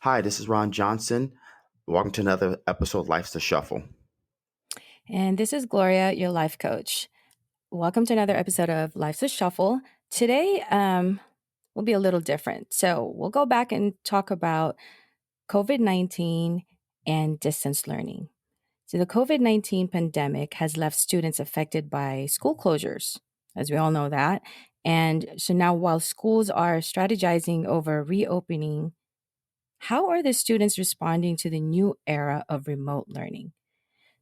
Hi, this is Ron Johnson. Welcome to another episode of Life's a Shuffle. And this is Gloria, your life coach. Welcome to another episode of Life's a Shuffle. Today will be a little different. So we'll go back and talk about COVID-19 and distance learning. So the COVID-19 pandemic has left students affected by school closures, as we all know that. And so now while schools are strategizing over reopening, how are the students responding to the new era of remote learning?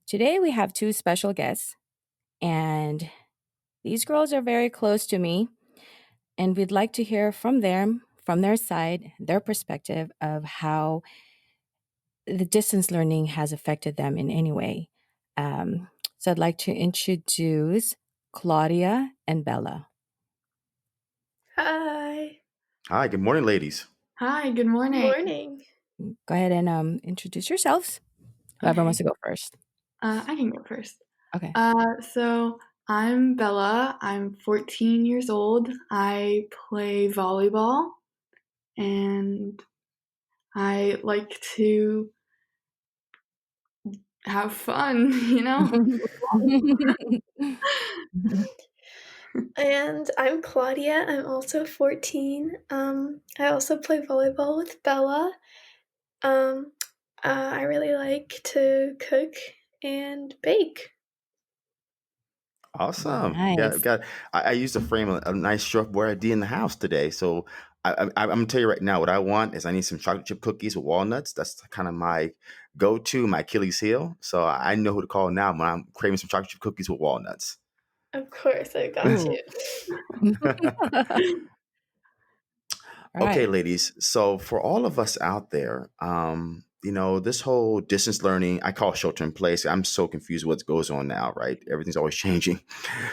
Today we have two special guests, and these girls are very close to me, and we'd like to hear from them, from their side, their perspective of how the distance learning has affected them in any way. So I'd like to introduce Claudia and Bella. Hi. Hi, good morning, ladies. Hi, good morning. Morning. Go ahead and introduce yourselves. Whoever wants to go first. I can go first. Okay. So I'm Bella. I'm 14 years old. I play volleyball, and I like to have fun, And I'm Claudia. I'm also 14. I also play volleyball with Bella. I really like to cook and bake. Awesome. Nice. I used to frame a nice chalkboard idea in the house today. So I'm going to tell you right now what I want is I need some chocolate chip cookies with walnuts. That's kind of my go-to, my Achilles heel. So I know who to call now when I'm craving some chocolate chip cookies with walnuts. Of course, I got Ooh. you. Okay, Right. ladies. So for all of us out there, this whole distance learning, I call shelter in place. I'm so confused what goes on now, right? Everything's always changing.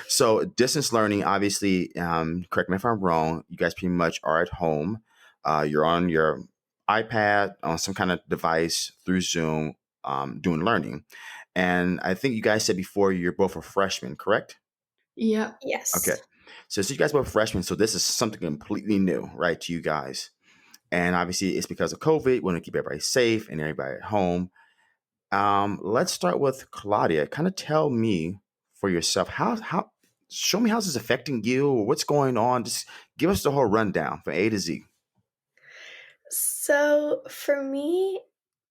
So distance learning, obviously, correct me if I'm wrong, you guys pretty much are at home. You're on your iPad, on some kind of device through Zoom, doing learning. And I think you guys said before you're both a freshman, correct? Yep. Yes. Okay. So you guys were freshmen, so this is something completely new, right, to you guys. And obviously it's because of COVID. We want to keep everybody safe and everybody at home. Let's start with Claudia. Kind of tell me for yourself, how show me how this is affecting you or what's going on. Just give us the whole rundown from A to Z. So for me,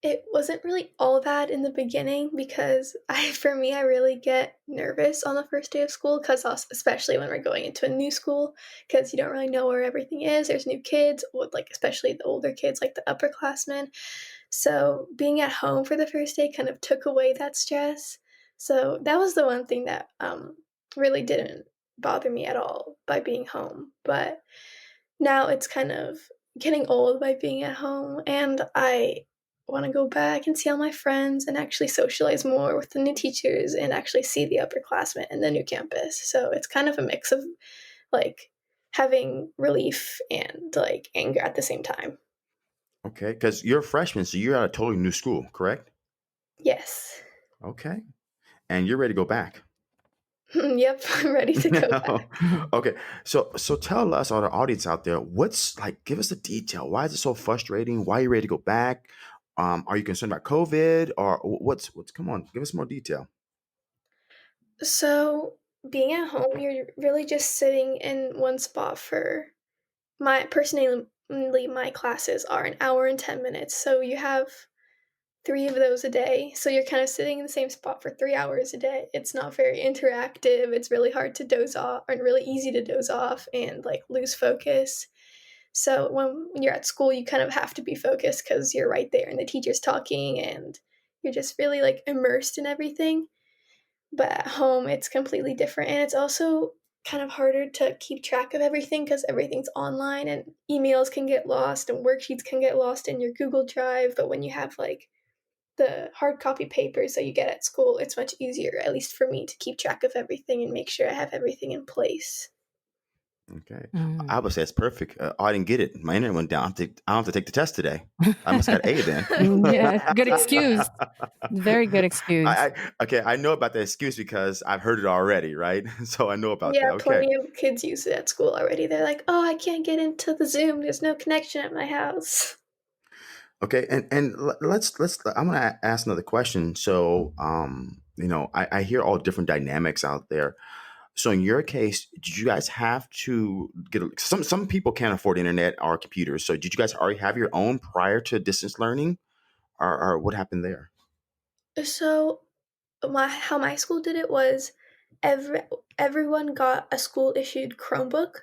it wasn't really all that in the beginning because for me, I really get nervous on the first day of school because especially when we're going into a new school because you don't really know where everything is. There's new kids, like especially the older kids, like the upperclassmen. So being at home for the first day kind of took away that stress. So that was the one thing that really didn't bother me at all by being home. But now it's kind of getting old by being at home, and I want to go back and see all my friends and actually socialize more with the new teachers and actually see the upperclassmen and the new campus. So it's kind of a mix of like having relief and like anger at the same time. Okay, because you're a freshman, so you're at a totally new school, correct? Yes. Okay, and you're ready to go back. Yep, I'm ready to go back. Okay, so tell us, or the audience out there, what's like? Give us the detail. Why is it so frustrating? Why are you ready to go back? Are you concerned about COVID, or what's? Come on, give us more detail. So being at home, you're really just sitting in one spot for my classes are an hour and 10 minutes. So you have 3 of those a day. So you're kind of sitting in the same spot for 3 hours a day. It's not very interactive. It's really hard to doze off and really easy to doze off and like lose focus. So when you're at school, you kind of have to be focused because you're right there and the teacher's talking and you're just really like immersed in everything. But at home, it's completely different. And it's also kind of harder to keep track of everything because everything's online and emails can get lost and worksheets can get lost in your Google Drive. But when you have like the hard copy papers that you get at school, it's much easier, at least for me, to keep track of everything and make sure I have everything in place. Okay, Mm. I would say it's perfect. I didn't get it. My internet went down. I don't have to take the test today. I must got A then. Yeah, good excuse. Very good excuse. Okay, I know about the excuse because I've heard it already, right? So I know about that. Yeah, Okay. plenty of kids use it at school already. They're like, oh, I can't get into the Zoom. There's no connection at my house. Okay, and let's. I'm gonna ask another question. So, I hear all different dynamics out there. So, in your case, did you guys have to get some people can't afford internet or computers? So, did you guys already have your own prior to distance learning, or what happened there? So my school did it was every everyone got a school issued Chromebook,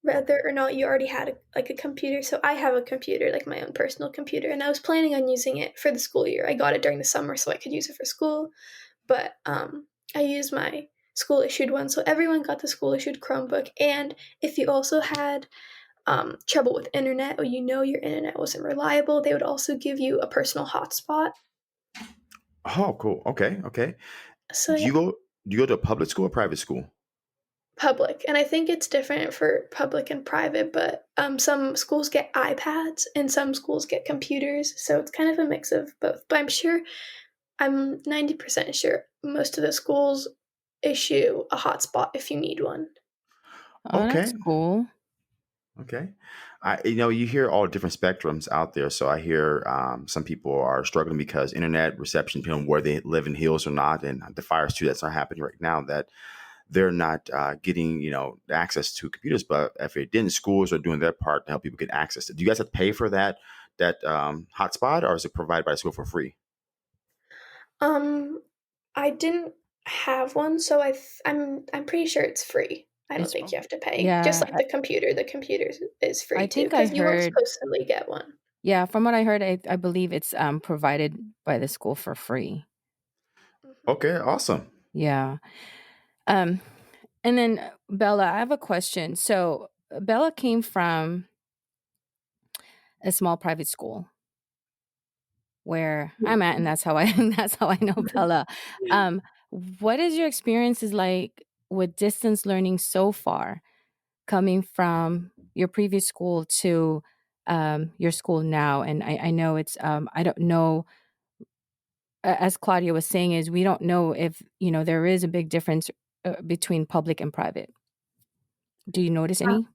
whether or not you already had like a computer. So I have a computer, like my own personal computer, and I was planning on using it for the school year. I got it during the summer so I could use it for school, but I used my school issued one. So everyone got the school issued Chromebook, and if you also had trouble with internet or your internet wasn't reliable, they would also give you a personal hotspot. Oh, cool. Okay, okay. So Do yeah, you go do you go to a public school or private school? public, and I think it's different for public and private, but some schools get iPads and some schools get computers, so it's kind of a mix of both. But I'm 90% sure most of the schools issue a hotspot if you need one. Oh, that's Okay, cool. okay. You hear all different spectrums out there. So I hear some people are struggling because internet reception, depending on where they live in hills or not, and the fires too that's not happening right now. That they're not getting access to computers. But if it didn't, schools are doing their part to help people get access to. Do you guys have to pay for that hotspot, or is it provided by the school for free? Um, I didn't have one, so I'm pretty sure it's free. I don't It's think you have to pay. Just yeah. like the computer, is I free too think I because you weren't heard. supposed to really get one. Yeah, from what I heard, I believe it's provided by the school for free. Mhm. Okay, awesome. Yeah. Um, and then Bella, I have a question. So Bella came from a small private school where I'm at, and that's how I that's how I know Bella. Um, what is your experiences like with distance learning so far, coming from your previous school to your school now? And I know it's I don't know, as Claudia was saying, is we don't know if there is a big difference between public and private. Do you notice any?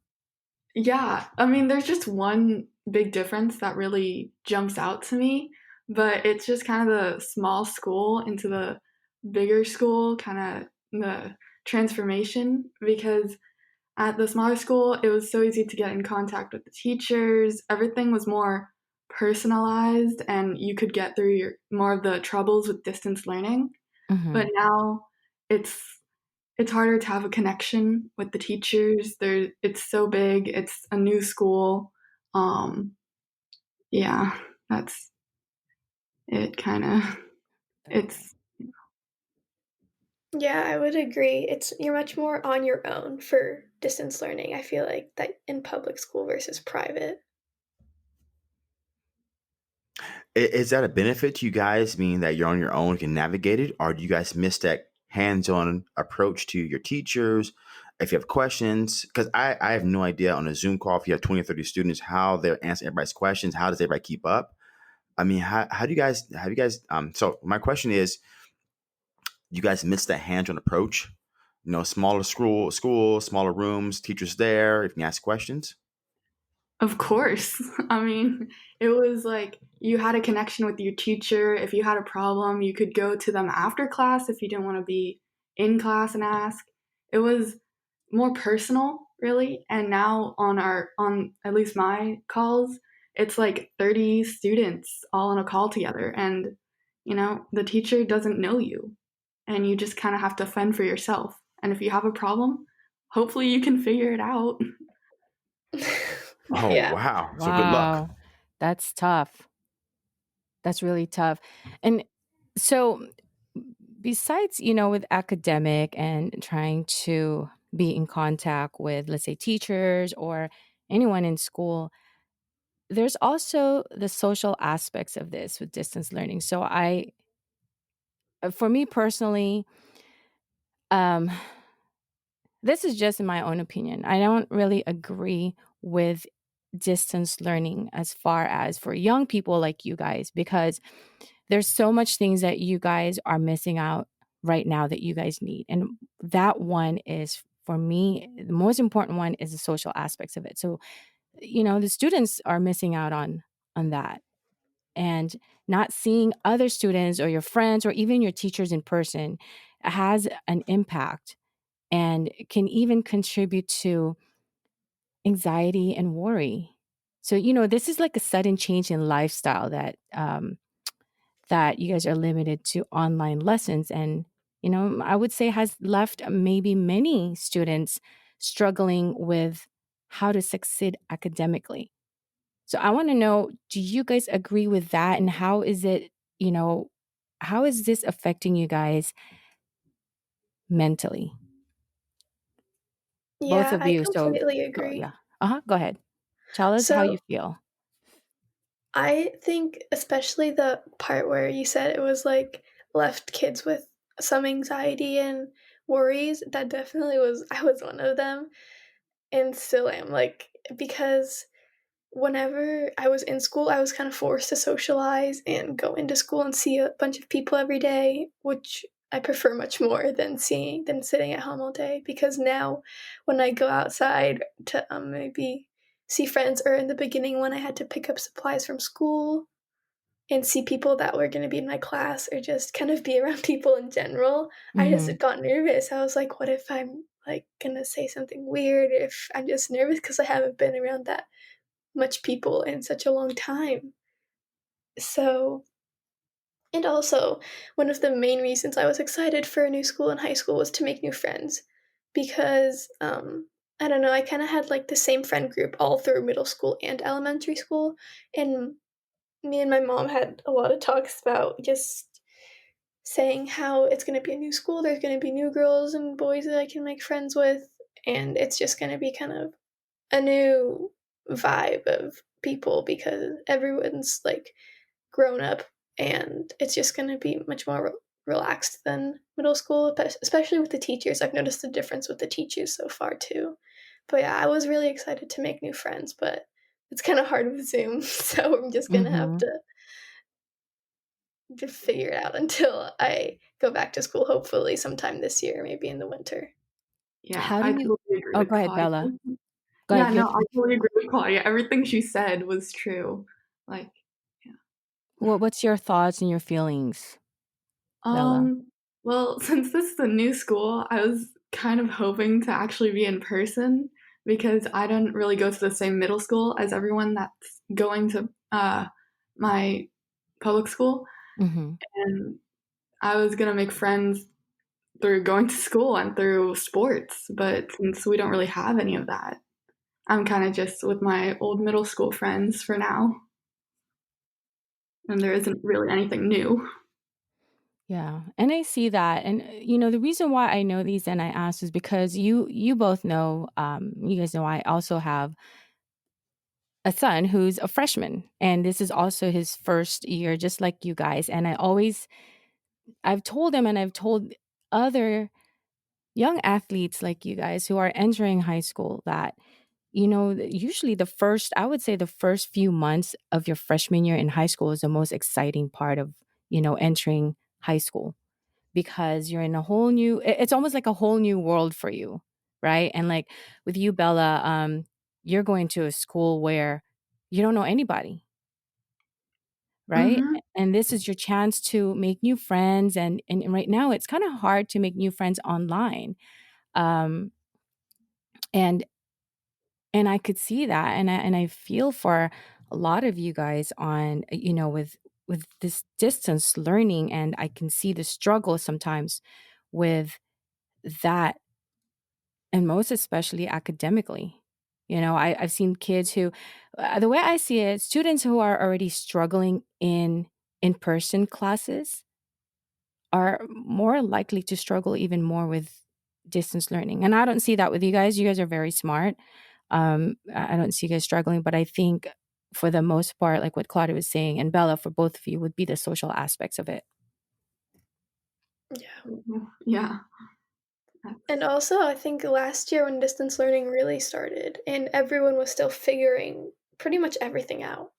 Yeah, I mean, there's just one big difference that really jumps out to me, but it's just kind of the small school into the bigger school, kind of the transformation. Because at the smaller school, it was so easy to get in contact with the teachers. Everything was more personalized, and you could get through more of the troubles with distance learning. But Hmm. now it's it's harder to have a connection with the teachers. It's so big. It's a new school. Um, yeah, that's it. Kind of. It's Yeah, I would agree. You're much more on your own for distance learning. I feel like that in public school versus private. Is that a benefit to you guys, meaning that you're on your own, can navigate it, or do you guys miss that hands-on approach to your teachers? If you have questions, because I have no idea on a Zoom call if you have 20 or 30 students how they're answering everybody's questions. How does everybody keep up? I mean, how do you guys have you guys? So my question is, you guys miss that hands-on approach? Smaller school, smaller rooms, teachers there. If you can ask questions. of course. I mean, it was like you had a connection with your teacher. If you had a problem, you could go to them after class if you didn't want to be in class and ask. It was more personal, really. And now on at least my calls, it's like 30 students all on a call together, and the teacher doesn't know you, and you just kind of have to fend for yourself. And if you have a problem, hopefully you can figure it out. Oh Yeah. wow! So good luck. Wow, that's tough. That's really tough. And so, besides, with academic and trying to be in contact with, let's say, teachers or anyone in school, there's also the social aspects of this with distance learning. So, for me personally, um, this is just in my own opinion. I don't really agree with distance learning as far as for young people like you guys, because there's so much things that you guys are missing out right now that you guys need. And that one is, for me, the most important one is the social aspects of it. So, the students are missing out on that. and not seeing other students or your friends or even your teachers in person has an impact and can even contribute to anxiety and worry. So, this is like a sudden change in lifestyle that you guys are limited to online lessons. And, I would say has left maybe many students struggling with how to succeed academically. So I want to know, do you guys agree with that? And you know, how is this affecting you guys mentally? Both Yeah, of I you. So completely go, agree. yeah. Go ahead. Tell us how you So feel. I think especially the part where you said it was like left kids with some anxiety and worries, that definitely was I was one of them and still am, like, because whenever I was in school, I was kind of forced to socialize and go into school and see a bunch of people every day, which I prefer much more than sitting at home all day. Because now, when I go outside to maybe see friends, or in the beginning when I had to pick up supplies from school and see people that were going to be in my class, or just kind of be around people in general, I just Hmm. got nervous. I was like, what if I'm like gonna say something weird? If I'm just nervous because I haven't been around that much people in such a long time. So, and also, one of the main reasons I was excited for a new school in high school was to make new friends because I don't know, I kind of had like the same friend group all through middle school and elementary school. And me and my mom had a lot of talks about just saying how it's going to be a new school, there's going to be new girls and boys that I can make friends with, and it's just going to be kind of a new vibe of people because everyone's like grown up and it's just going to be much more relaxed than middle school, especially with the teachers. I've noticed the difference with the teachers so far too. But yeah, I was really excited to make new friends, but it's kind of hard with Zoom, so I'm just going to have Hmm. to figure it out until I go back to school, hopefully sometime this year, maybe in the winter. Yeah, How do I you? totally agree Oh, with go ahead, Claudia. Bella. Go Yeah, ahead. no, I totally agree with Claudia. Everything she said was true. Like, yeah. What's your thoughts and your feelings, Bella? Um, well, since this is a new school, I was kind of hoping to actually be in person because I didn't really go to the same middle school as everyone that's going to my public school, Hmm. and I was gonna make friends through going to school and through sports. But since we don't really have any of that, I'm kind of just with my old middle school friends for now, and there isn't really anything new. Yeah, and I see that, and the reason why I know these and I asked is because you both know, you guys know I also have a son who's a freshman, and this is also his first year, just like you guys. And I've told him, and I've told other young athletes like you guys who are entering high school that usually I would say the first few months of your freshman year in high school is the most exciting part of entering high school because you're in a whole new it's almost like a whole new world for you, right? And like with you, Bella, you're going to a school where you don't know anybody, right? Hmm. And this is your chance to make new friends, and right now it's kind of hard to make new friends online. um and and I could see that, and I feel for a lot of you guys on with this distance learning, and I can see the struggle sometimes with that, and most especially academically. I've seen kids who, the way I see it, students who are already struggling in-person classes are more likely to struggle even more with distance learning. And I don't see that with you guys. You guys are very smart. I don't see you guys struggling, but I think for the most part, like what Claudia was saying, and Bella, for both of you, would be the social aspects of it. Yeah. Yeah. And also, I think last year when distance learning really started and everyone was still figuring pretty much everything out,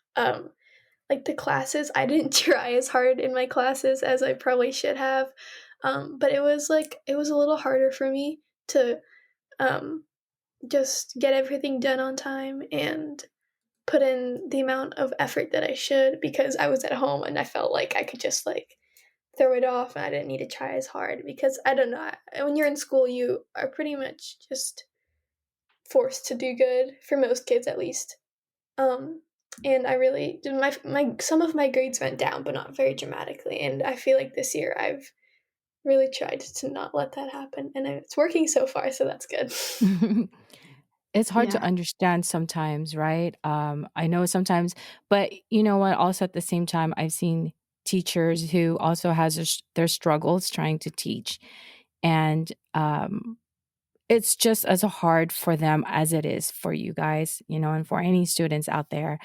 like the classes, I didn't try as hard in my classes as I probably should have. But it was a little harder for me to um, just get everything done on time and put in the amount of effort that I should because I was at home and I felt like I could just like throw it off and I didn't need to try as hard because I don't know. When you're in school, you are pretty much just forced to do good for most kids at least. Um, and I really did my some of my grades went down, but not very dramatically. And I feel like this year I've really tried to not let that happen, and it's working so far, so that's good. It's hard to Yeah. understand sometimes, right? I know sometimes, but you know what? Also, at the same time, I've seen teachers who also has their struggles trying to teach, and it's just as hard for them as it is for you guys, and for any students out there.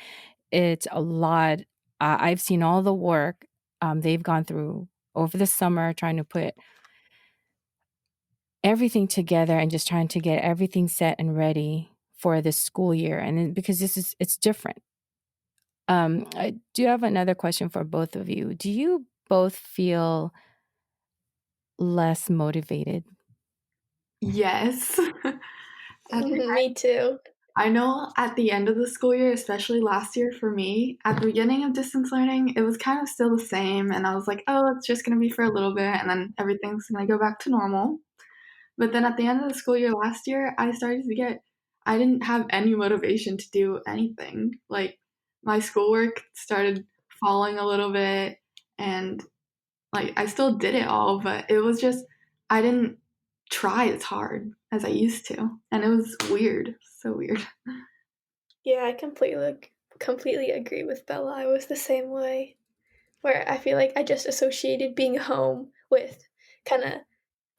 It's a lot. I've seen all the work they've gone through over the summer trying to put everything together and just trying to get everything set and ready for this school year. And because it's different. I do have another question for both of you. Do you both feel less motivated? Yes. I think Me too. I know at the end of the school year, especially last year for me, at the beginning of distance learning, it was kind of still the same. And I was like, oh, it's just going to be for a little bit and then everything's going to go back to normal. But then at the end of the school year last year, I didn't have any motivation to do anything. Like, my schoolwork started falling a little bit, and like, I still did it all, but it was just, I didn't try as hard as I used to. And it was weird. So weird. Yeah, I completely agree with Bella. I was the same way, where I feel like I just associated being home with kind of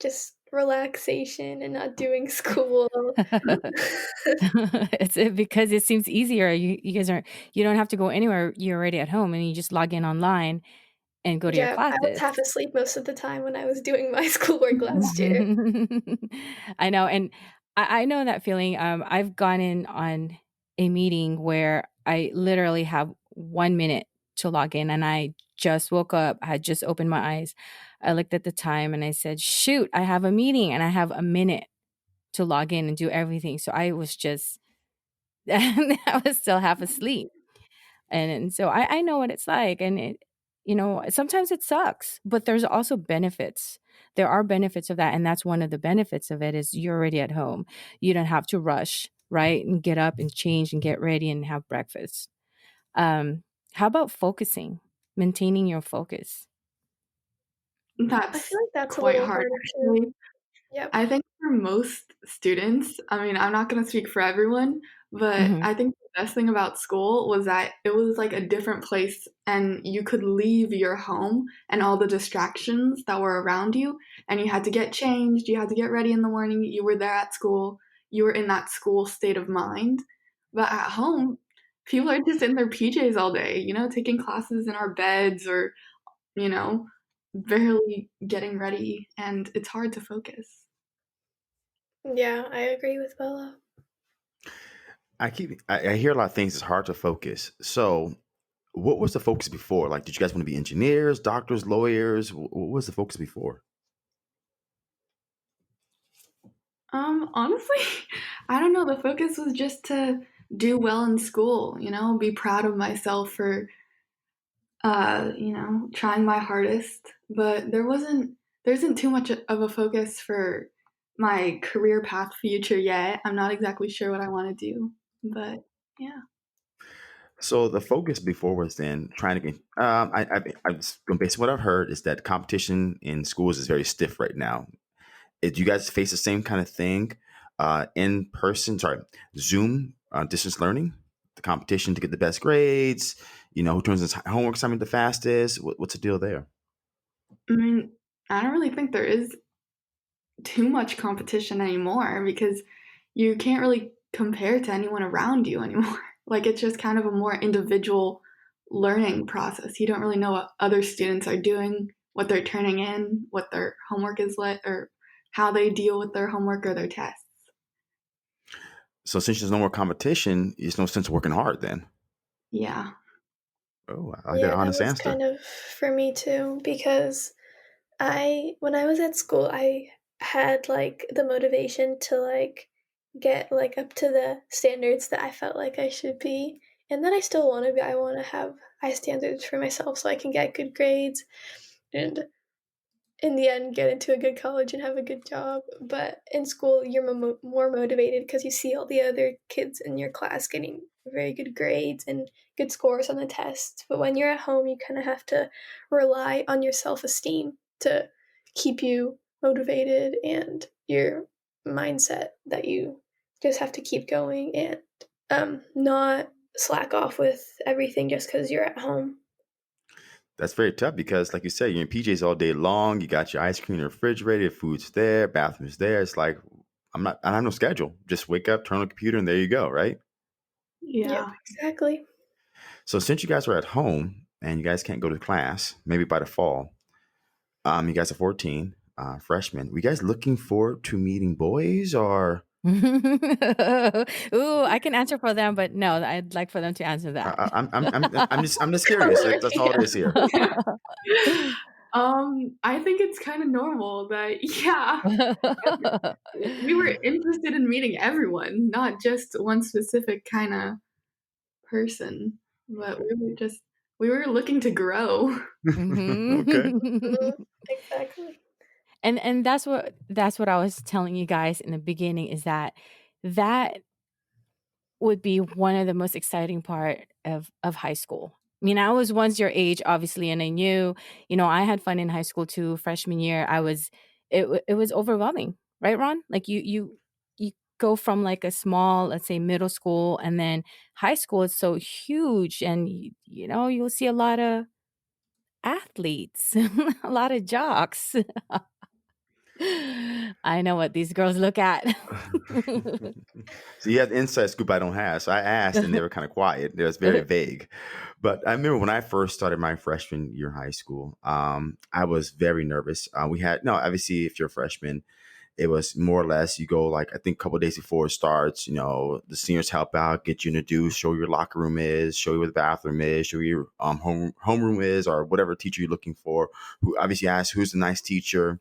just relaxation and not doing school. Because it seems easier. You guys aren't. You don't have to go anywhere. You're already at home, and you just log in online and go to your Yeah, I was classes. half asleep most of the time when I was doing my schoolwork last year. I know, and I know that feeling. I've gone in on a meeting where I literally have 1 minute to log in, and I just woke up. I had just opened my eyes. I looked at the time, and I said, "Shoot, I have a meeting, and I have a minute to log in and do everything." So I was just, I was still half asleep. And so I know what it's like. And sometimes it sucks, but there's also benefits. There are benefits of that. And that's one of the benefits of it is you're already at home. You don't have to rush, right? And get up and change and get ready and have breakfast. How about focusing, maintaining your focus? I That's feel like that's a quite little hard, harder too. actually. Yep. I think for most students, I mean, I'm not gonna speak for everyone, but Hmm. I think the best thing about school was that it was like a different place and you could leave your home and all the distractions that were around you, and you had to get changed, you had to get ready in the morning, you were there at school, you were in that school state of mind. But at home, people are just in their PJs all day, taking classes in our beds or, you know, barely getting ready, and it's hard to focus. Yeah, I agree with Bella. I hear a lot of things. It's hard to focus. So, what was the focus before? Like, did you guys want to be engineers, doctors, lawyers? What was the focus before? Honestly, I don't know. The focus was just to do well in school, be proud of myself for, trying my hardest. But there isn't too much of a focus for my career path future yet. I'm not exactly sure what I want to do, but yeah. So the focus before was then trying to get. Based on what I've heard is that competition in schools is very stiff right now. Do you guys face the same kind of thing in person? Sorry, Zoom distance learning, the competition to get the best grades. Who turns his homework assignment the fastest? What's the deal there? I mean, I don't really think there is too much competition anymore because you can't really compare to anyone around you anymore. Like, it's just kind of a more individual learning process. You don't really know what other students are doing, what they're turning in, what their homework is like, or how they deal with their homework or their tests. So since there's no more competition, there's no sense of working hard then. Yeah. Oh, I like that Yeah, that honest was answer. kind of for me too because when I was at school, I had like the motivation to like get like up to the standards that I felt like I should be. And then I still want to be, I want to have high standards for myself so I can get good grades and in the end get into a good college and have a good job. But in school, you're more motivated because you see all the other kids in your class getting very good grades and good scores on the tests. But when you're at home, you kind of have to rely on your self-esteem to keep you motivated and your mindset that you just have to keep going and not slack off with everything just because you're at home. That's very tough because, like you said, you're in PJs all day long. You got your ice cream in the refrigerator, food's there, bathroom's there. It's like I have no schedule. Just wake up, turn on the computer, and there you go, right? Yep, Yeah. exactly. So since you guys are at home and you guys can't go to class, maybe by the fall, you guys are 14, freshmen. Were you guys looking forward to meeting boys or? Ooh, I can answer for them, but no, I'd like for them to answer that. I'm just curious. That's all it is here. I think it's kind of normal that, yeah, we were interested in meeting everyone, not just one specific kind of person, but we were looking to grow. Okay. Exactly. And that's what I was telling you guys in the beginning is that would be one of the most exciting part of high school. I mean, I was once your age, obviously, and I knew, I had fun in high school too. Freshman year, it was overwhelming, right, Ron? Like you go from like a small, let's say, middle school, and then high school is so huge, and you'll see a lot of athletes, a lot of jocks. I know what these girls look at. So you have the inside scoop I don't have. So I asked and they were kind of quiet. It was very vague. But I remember when I first started my freshman year in high school, I was very nervous. Obviously, if you're a freshman, it was more or less you go like I think a couple of days before it starts. The seniors help out, get you introduced, show you where your locker room is, show you where the bathroom is, show you your homeroom is, or whatever teacher you're looking for. Who obviously asks who's the nice teacher.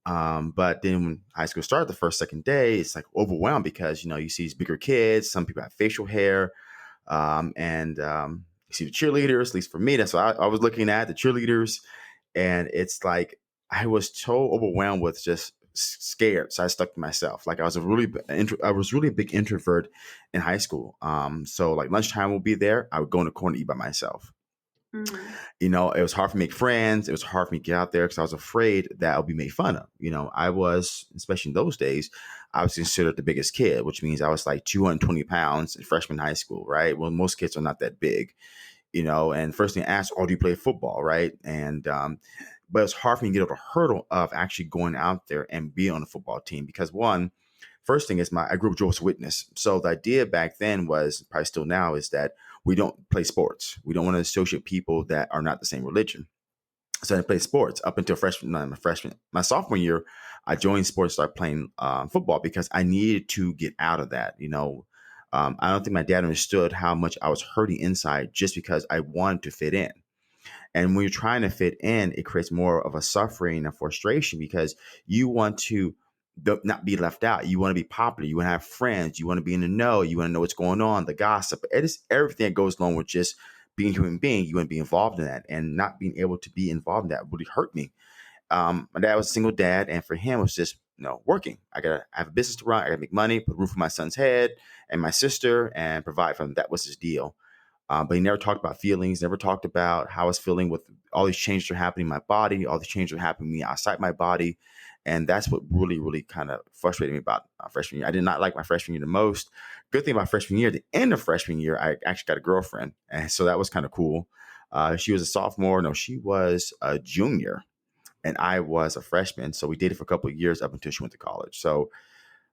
But then when high school started, the first, second day, it's like overwhelmed because, you see these bigger kids. Some people have facial hair. And you see the cheerleaders, at least for me, that's what I was looking at, the cheerleaders. And it's like I was so overwhelmed with just scared. So I stuck to myself. Like I was really a big introvert in high school. So like lunchtime will be there. I would go in the corner to eat by myself. Mhm. It was hard for me to make friends. It was hard for me to get out there because I was afraid that I would be made fun of. I was, especially in those days, I was considered the biggest kid, which means I was like 220 pounds in freshman high school, right? Well, most kids are not that big, and first thing I asked, oh, do you play football, right? And, but it's hard for me to get over the hurdle of actually going out there and being on the football team because first thing is I grew up Jehovah's Witness. So the idea back then was, probably still now, is that we don't play sports. We don't want to associate people that are not the same religion. So I played sports up until my sophomore year. I joined sports, started playing football because I needed to get out of that. I don't think my dad understood how much I was hurting inside just because I wanted to fit in. And when you're trying to fit in, it creates more of a suffering and frustration because you want to not be left out. You want to be popular. You want to have friends. You want to be in the know. You want to know what's going on, the gossip. It is everything that goes along with just being a human being. You want to be involved in that, and not being able to be involved in that really hurt me. My dad was a single dad, and for him, it was just working. I have a business to run. I gotta make money, put a roof on my son's head and my sister, and provide for him. That was his deal. But he never talked about feelings, never talked about how I was feeling with all these changes are happening in my body, all these changes are happening to me outside my body. And that's what really, really kind of frustrated me about freshman year. I did not like my freshman year the most. Good thing about freshman year, the end of freshman year, I actually got a girlfriend. And so that was kind of cool. She was a sophomore. No, she was a junior. And I was a freshman. So we dated for a couple of years up until she went to college. So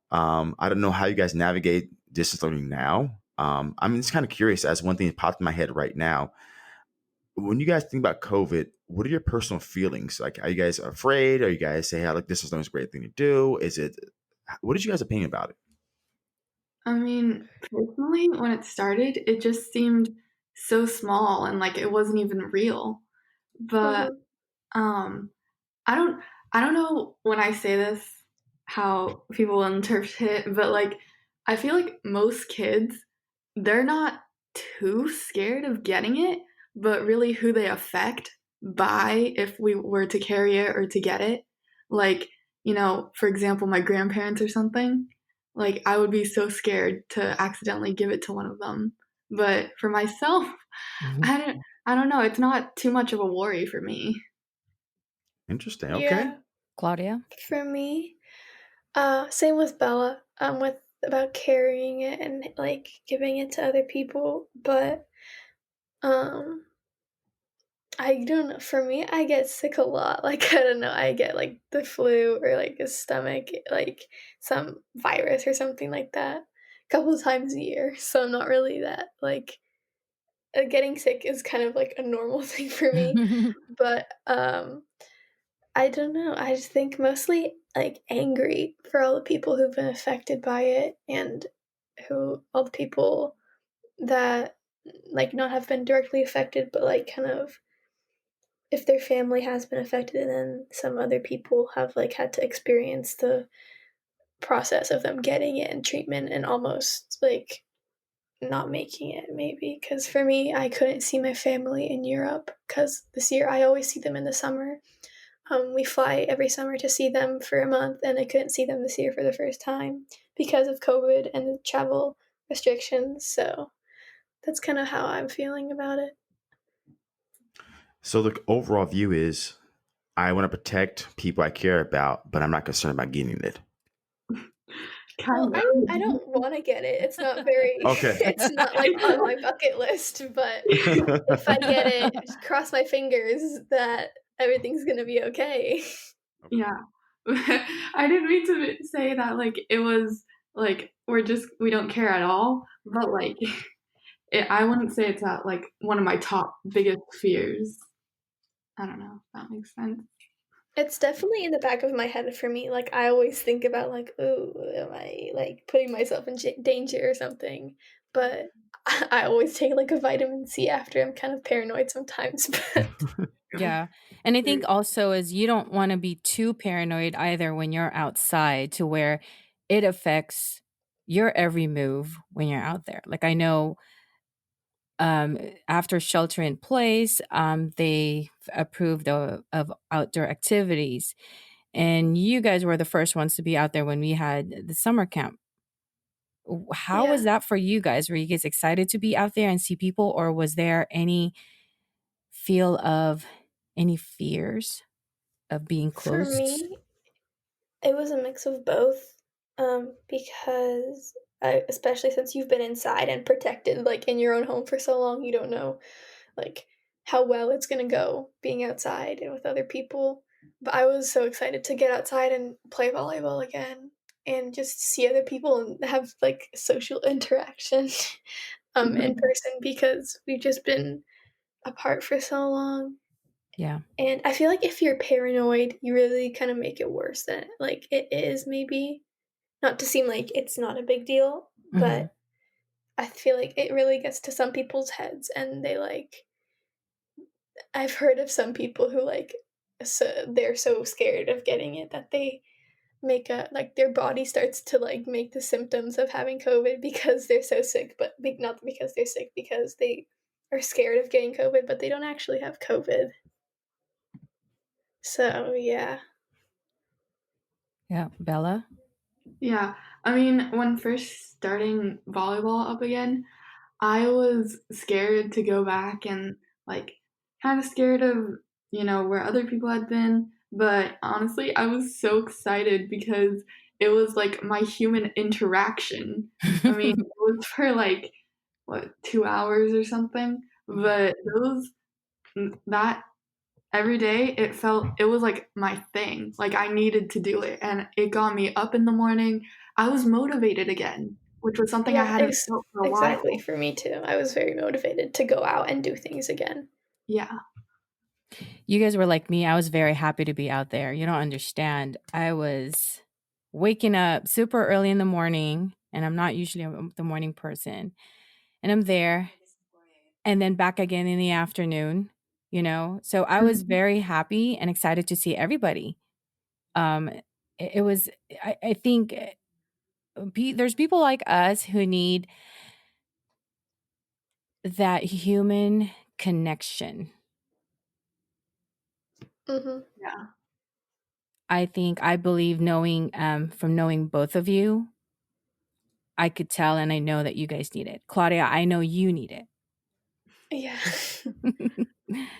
I don't know how you guys navigate distance learning now. I'm just kind of curious as one thing that popped in my head right now. When you guys think about COVID, what are your personal feelings? Like, are you guys afraid? Are you guys say, hey, like distance learning is a great thing to do? What is you guys' opinion about it? I mean, personally, when it started, it just seemed so small and like it wasn't even real. But um I don't I don't know when I say this how people will interpret it, but like I feel like most kids they're not too scared of getting it, but really who they affect by if we were to carry it or to get it. Like, for example, my grandparents or something, like I would be so scared to accidentally give it to one of them. But for myself, Mhm. I don't know, it's not too much of a worry for me. Interesting. Okay. Yeah, Claudia? for me, same with Bella. With about carrying it and like giving it to other people, but um, I don't know. For me, I get sick a lot. Like I don't know, I get like the flu or like a stomach, like some virus or something like that, a couple times a year. So I'm not really that like getting sick is kind of like a normal thing for me. But I don't know. I just think mostly like angry for all the people who've been affected by it and who all the people that like not have been directly affected, but like kind of if their family has been affected and then some other people have like had to experience the process of them getting it and treatment and almost like not making it maybe because for me I couldn't see my family in Europe because this year I always see them in the summer. We fly every summer to see them for a month, and I couldn't see them this year for the first time because of COVID and the travel restrictions. So that's kind of how I'm feeling about it. So the overall view is I want to protect people I care about, but I'm not concerned about getting it. Well, Kind I don't want to get it. It's not very. Okay. It's not like on my bucket list. But if I get it, just cross my fingers that everything's gonna be okay. Yeah. I didn't mean to say that like it was like we don't care at all, but like I wouldn't say it's like one of my top biggest fears. I don't know if that makes sense. It's definitely in the back of my head for me. Like I always think about like, "Ooh, am I like putting myself in danger or something?" But I always take like a vitamin C after. I'm kind of paranoid sometimes, but Yeah. And I think also is you don't want to be too paranoid either when you're outside to where it affects your every move when you're out there. Like I know after shelter in place, they approved of outdoor activities. And you guys were the first ones to be out there when we had the summer camp. How was yeah. that for you guys? Were you guys excited to be out there and see people, or was there any feel of any fears of being For close? me, it was a mix of both. Because especially since you've been inside and protected, like in your own home for so long, you don't know like how well it's gonna go being outside and with other people. But I was so excited to get outside and play volleyball again and just see other people and have like social interaction in person because we've just been apart for so long. Yeah. And I feel like if you're paranoid, you really kind of make it worse than like it is maybe. Not to seem like it's not a big deal, Hmm. but I feel like it really gets to some people's heads and they like I've heard of some people who like they're so scared of getting it that they make a like their body starts to like make the symptoms of having COVID because they're so sick, but not because they're sick because they are scared of getting COVID, but they don't actually have COVID. So yeah, Yeah. Bella? Yeah. I mean, when first starting volleyball up again, I was scared to go back and like kind of scared of, where other people had been. But honestly, I was so excited because it was like my human interaction. I mean, it was for like, what, 2 hours or something. But that every day it was like my thing. Like I needed to do it. And it got me up in the morning. I was motivated again, which was something I yeah, hadn't felt for a exactly while. for me too. I was very motivated to go out and do things again. Yeah. You guys were like me. I was very happy to be out there. You don't understand. I was waking up super early in the morning, and I'm not usually the morning person. And I'm there, and then back again in the afternoon, you know? So I was Mhm. very happy and excited to see everybody. Um, it was, I think there's people like us who need that human connection. Mm-hmm. Yeah. I believe knowing from knowing both of you, I could tell and I know that you guys need it. Claudia, I know you need it. Yeah. If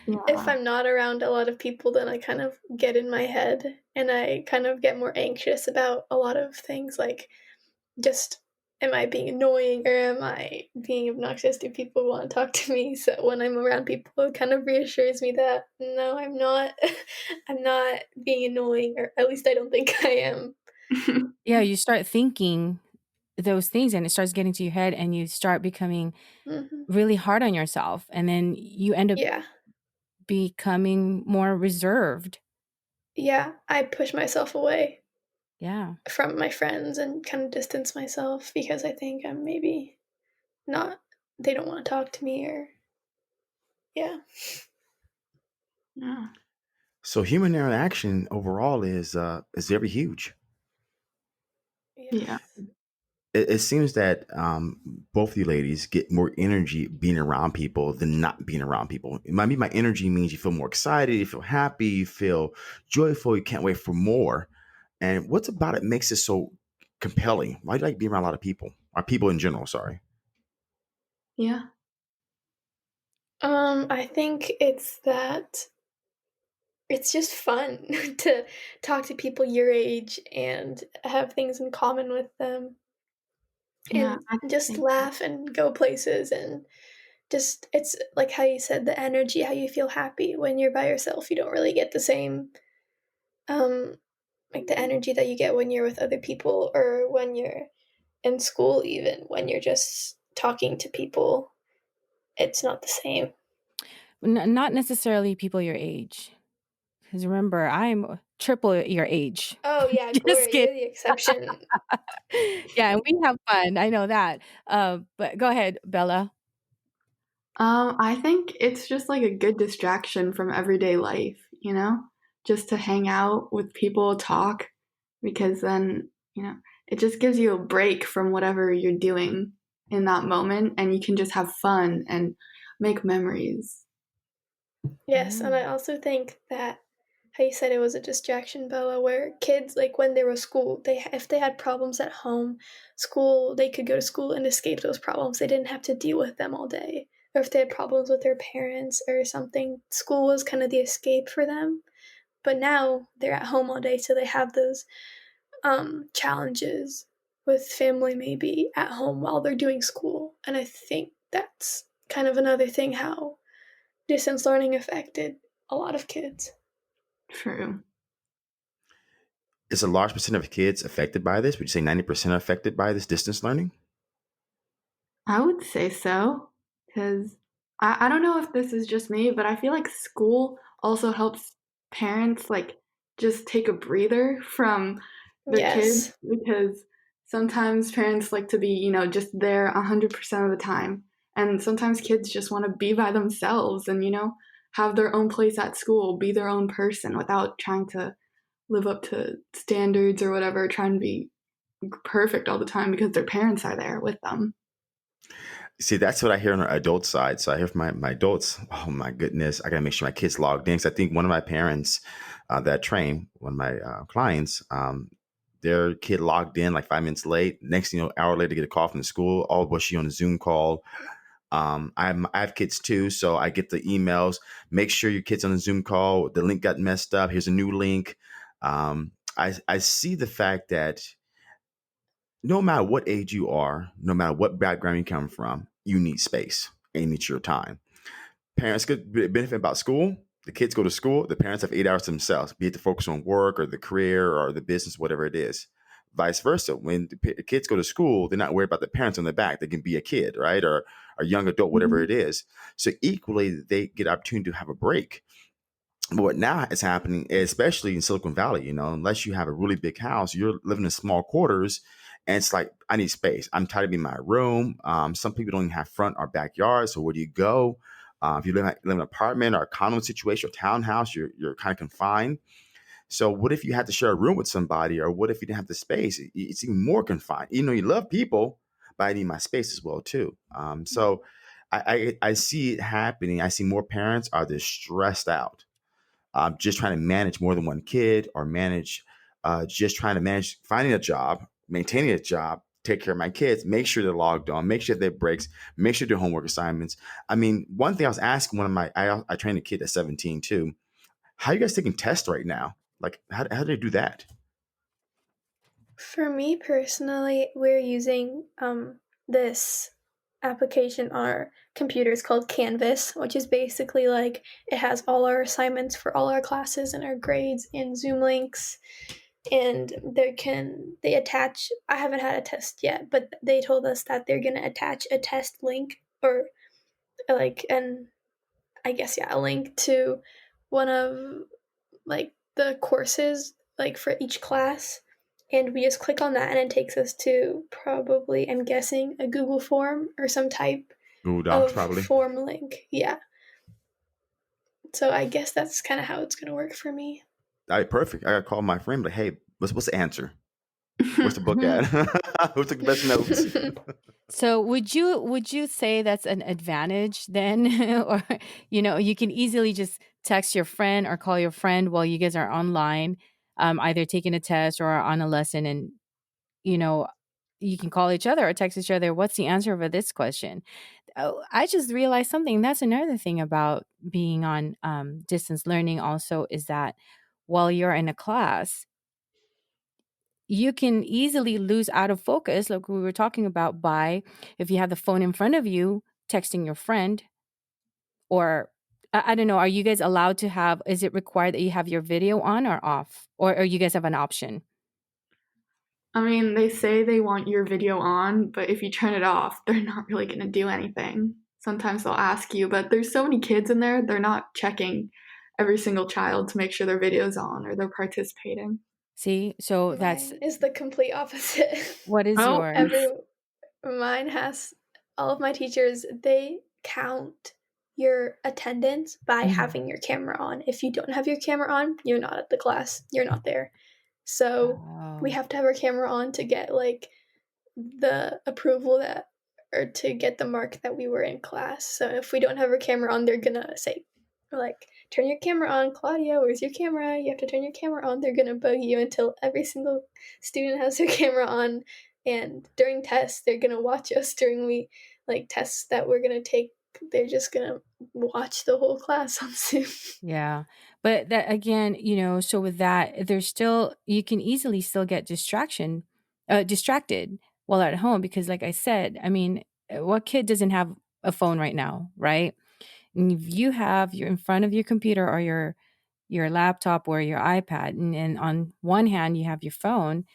Yeah. I'm not around a lot of people, then I kind of get in my head and I kind of get more anxious about a lot of things, like just am I being annoying or am I being obnoxious? Do people want to talk to me? So when I'm around people, it kind of reassures me that no, I'm not. I'm not being annoying, or at least I don't think I am. Yeah, you start thinking those things and it starts getting to your head and you start becoming Mm-hmm. really hard on yourself and then you end up Yeah. becoming more reserved. Yeah. I push myself away Yeah. from my friends and kind of distance myself because I think I'm maybe not, they don't want to talk to me, or yeah. Yeah. So human interaction overall is very huge. Yeah. Yes. It seems that both of you ladies get more energy being around people than not being around people. It might be my energy means you feel more excited, you feel happy, you feel joyful, you can't wait for more. And what's about it makes it so compelling? Why do you like being around a lot of people? Or people in general, sorry. Yeah. I think it's that it's just fun to talk to people your age and have things in common with them Yeah. and I just think laugh and go places, and just it's like how you said, the energy, how you feel happy when you're by yourself. You don't really get the same um like the energy that you get when you're with other people, or when you're in school, even when you're just talking to people. It's not the same. Not necessarily people your age. Because remember, I'm triple your age. Oh yeah, Just Gloria, kidding. you're the exception. Yeah, and we have fun. I know that. But go ahead, Bella. I think it's just like a good distraction from everyday life, just to hang out with people, talk, because then, it just gives you a break from whatever you're doing in that moment and you can just have fun and make memories. Yes, Yeah. and I also think that how you said it was a distraction, Bella, where kids, like when they were school, if they had problems at home, school, they could go to school and escape those problems. They didn't have to deal with them all day. Or if they had problems with their parents or something, school was kind of the escape for them. But now they're at home all day, so they have those challenges with family maybe at home while they're doing school. And I think that's kind of another thing how distance learning affected a lot of kids. True. Is a large percent of kids affected by this? Would you say 90% are affected by this distance learning? I would say so, because I don't know if this is just me, but I feel like school also helps parents like just take a breather from their kids, Yes. because sometimes parents like to be, just there 100% of the time. And sometimes kids just want to be by themselves and, have their own place at school, be their own person without trying to live up to standards or whatever, trying to be perfect all the time because their parents are there with them. See, that's what I hear on the adult side. So I hear from my adults, oh my goodness, I got to make sure my kids logged in. Because I think one of my parents that train, one of my clients, their kid logged in like 5 minutes late. Next thing you know, an hour later, get a call from the school. Oh, was she on a Zoom call? I have kids too, so I get the emails. Make sure your kid's on a Zoom call. The link got messed up. Here's a new link. I see the fact that no matter what age you are, no matter what background you come from, you need space and it's your time. Parents could benefit about school. The kids go to school. The parents have 8 hours to themselves, be it to focus on work or the career or the business, whatever it is. Vice versa. When the kids go to school, they're not worried about the parents on the back. They can be a kid, right? Or a young adult, whatever Mhm. it is. So equally, they get opportunity to have a break. But what now is happening, especially in Silicon Valley, unless you have a really big house, you're living in small quarters, and it's like I need space. I'm tired of being in my room. Some people don't even have front or backyard, so where do you go? If you live in an apartment or a condo situation or townhouse, you're kind of confined. So what if you had to share a room with somebody, or what if you didn't have the space? It's even more confined. You love people, but I need my space as well too. So I see it happening. I see more parents are just stressed out, just trying to manage more than one kid, or just trying to manage finding a job, maintaining a job, take care of my kids, make sure they're logged on, make sure they have breaks, make sure they do homework assignments. I mean, one thing I was asking one of I trained a kid at 17 too. How are you guys taking tests right now? Like, how do they do that? For me personally, we're using this application on our computers called Canvas, which is basically like it has all our assignments for all our classes and our grades and Zoom links. And they attach, I haven't had a test yet, but they told us that they're going to attach a test link, or like, and I guess, yeah, a link to one of like the courses, like for each class. And we just click on that and it takes us to probably, I'm guessing, a Google form or some type Google Docs, of probably. form link. Yeah. So I guess that's kind of how it's going to work for me. All right, perfect. I got to call my friend, like, hey, what's the answer? Where's the book at? Who took the best notes? So would you say that's an advantage then? Or you can easily just text your friend or call your friend while you guys are online, either taking a test or on a lesson, and you know you can call each other or text each other, what's the answer for this question? Oh, I just realized something. That's another thing about being on distance learning also, is that while you're in a class, you can easily lose out of focus, like we were talking about, by if you have the phone in front of you, texting your friend. Or I don't know, are you guys allowed to have, is it required that you have your video on or off? Or you guys have an option? I mean, they say they want your video on, but if you turn it off, they're not really going to do anything. Sometimes they'll ask you, but there's so many kids in there, they're not checking every single child to make sure their video's on or they're participating. See, so that's Mine is the complete opposite. what is Oh, yours? Mine has, all of my teachers, they count your attendance by Mhm. having your camera on. If you don't have your camera on, you're not at the class. You're not there. So we Oh. have to have our camera on to get like the approval that, or to get the mark that we were in class. So if we don't have our camera on, they're gonna say, like, turn your camera on, Claudia, where's your camera? You have to turn your camera on. They're gonna bug you until every single student has their camera on. And during tests, they're gonna watch us during tests that we're gonna take. They're just gonna watch the whole class on Zoom. Yeah. But that again, so with that, there's still, you can easily still get distracted while at home, because like I said, I mean, what kid doesn't have a phone right now, right? And if you're in front of your computer or your laptop or your iPad, and on one hand you have your phone,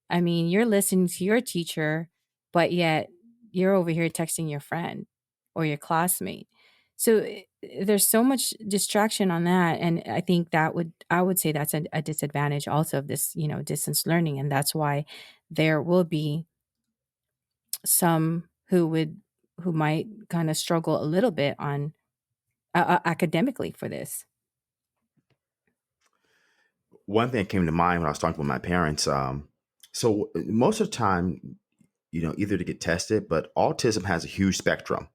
I mean, you're listening to your teacher, but yet you're over here texting your friend or your classmate. So there's so much distraction on that, and I think I would say that's a disadvantage also of this, distance learning, and that's why there will be some who might kind of struggle a little bit on academically for this. One thing that came to mind when I was talking with my parents. So most of the time, either to get tested, but autism has a huge spectrum,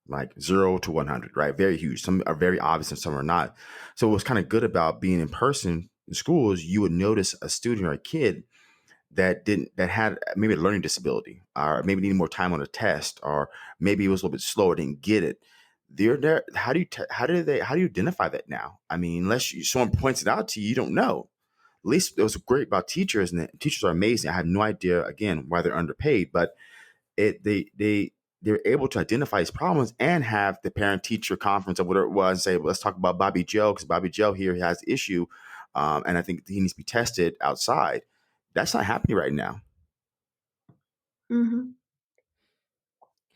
like 0 to 100, right? Very huge. Some are very obvious and some are not. So what's kind of good about being in person in schools, you would notice a student or a kid that had maybe a learning disability, or maybe needed more time on a test, or maybe it was a little bit slower, didn't get it. They're there. How do you identify that now? I mean, unless someone points it out to you, you don't know. At least it was great about teachers, and teachers are amazing. I have no idea again why they're underpaid, but they're able to identify these problems and have the parent teacher conference or whatever it was, and say, well, let's talk about Bobby Joe, because Bobby Joe here has the issue, and I think he needs to be tested outside. That's not happening right now. Mm-hmm.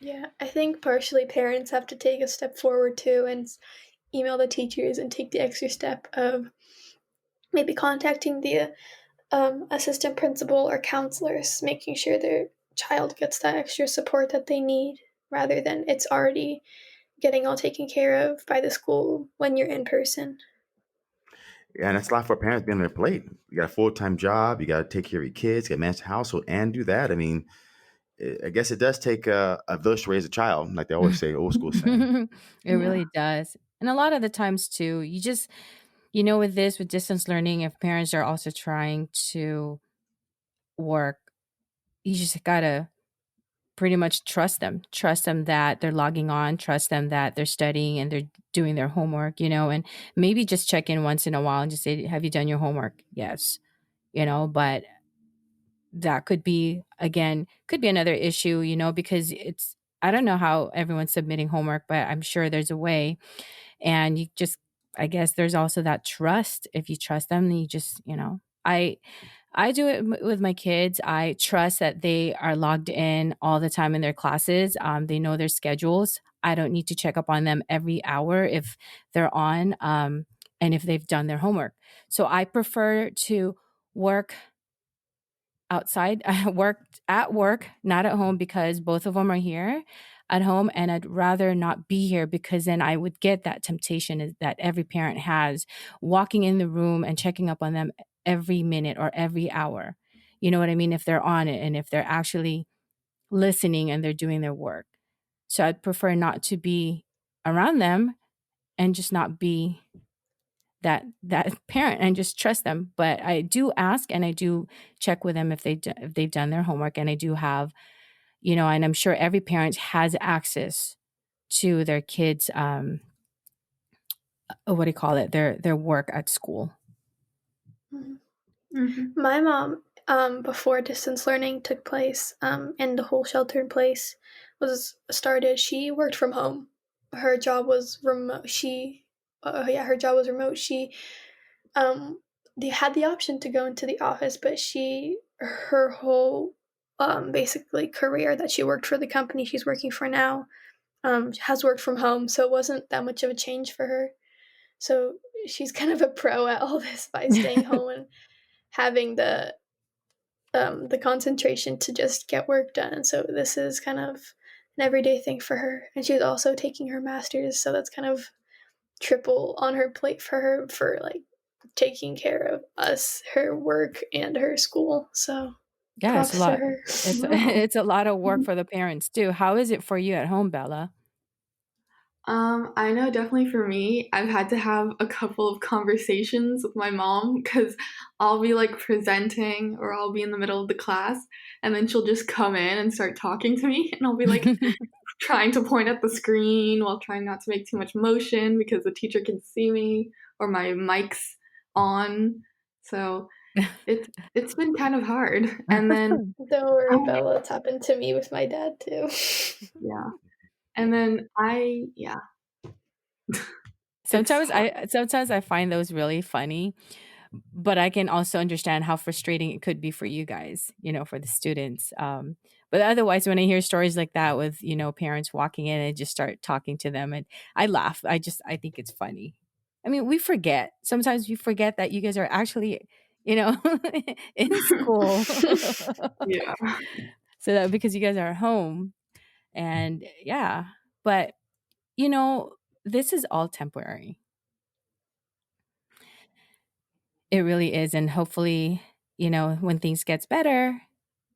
Yeah, I think partially parents have to take a step forward too and email the teachers and take the extra step of maybe contacting the assistant principal or counselors, making sure their child gets that extra support that they need, rather than it's already getting all taken care of by the school when you're in person. And that's a lot for parents being on their plate. You got a full-time job, you got to take care of your kids, get manage the household, and do that. I mean, I guess it does take a village to raise a child, like they always say, old school saying. It Yeah. really does. And a lot of the times too, you just, with this, with distance learning, if parents are also trying to work, you just gotta pretty much trust them that they're logging on, trust them that they're studying and they're doing their homework, and maybe just check in once in a while and just say, have you done your homework? Yes. But that could be, again, could be another issue, because I don't know how everyone's submitting homework, but I'm sure there's a way. And you just, I guess there's also that trust. If you trust them, then you just, I do it with my kids. I trust that they are logged in all the time in their classes. They know their schedules. I don't need to check up on them every hour if they're on, and if they've done their homework. So I prefer to work outside. I worked at work, not at home, because both of them are here at home, and I'd rather not be here, because then I would get that temptation that every parent has, walking in the room and checking up on them every minute or every hour. You know what I mean? If they're on it and if they're actually listening and they're doing their work. So I'd prefer not to be around them and just not be that parent and just trust them. But I do ask and I do check with them if they've done their homework, and I do have, and I'm sure every parent has access to their kids, what do you call it, their work at school. Mhm. Hmm. My mom, before distance learning took place, and the whole shelter in place was started, she worked from home. Her job was remote. Her job was remote. She, um, they had the option to go into the office, but her whole, basically career that she worked for the company she's working for now, has worked from home, so it wasn't that much of a change for her. So she's kind of a pro at all this by staying home and having the concentration to just get work done. And so this is kind of an everyday thing for her. And she's also taking her master's, so that's kind of triple on her plate for her, for like taking care of us, her work and her school. So Yeah, it's a props to lot. her. It's Wow. it's a lot of work for the parents too. How is it for you at home, Bella? I know definitely for me, I've had to have a couple of conversations with my mom because I'll be like presenting or I'll be in the middle of the class and then she'll just come in and start talking to me and I'll be like trying to point at the screen while trying not to make too much motion because the teacher can see me or my mic's on. So it's been kind of hard. And then Don't worry, I, Bella. It's happened to me with my dad too. yeah. And then yeah, it's Sometimes hard. I find those really funny, but I can also understand how frustrating it could be for you guys, for the students. But otherwise, when I hear stories like that with, parents walking in and just start talking to them, and I laugh. I think it's funny. I mean, sometimes we forget that you guys are actually, in school. Yeah. So that because you guys are home, and yeah, but you know, this is all temporary. It really is. And hopefully, when things gets better,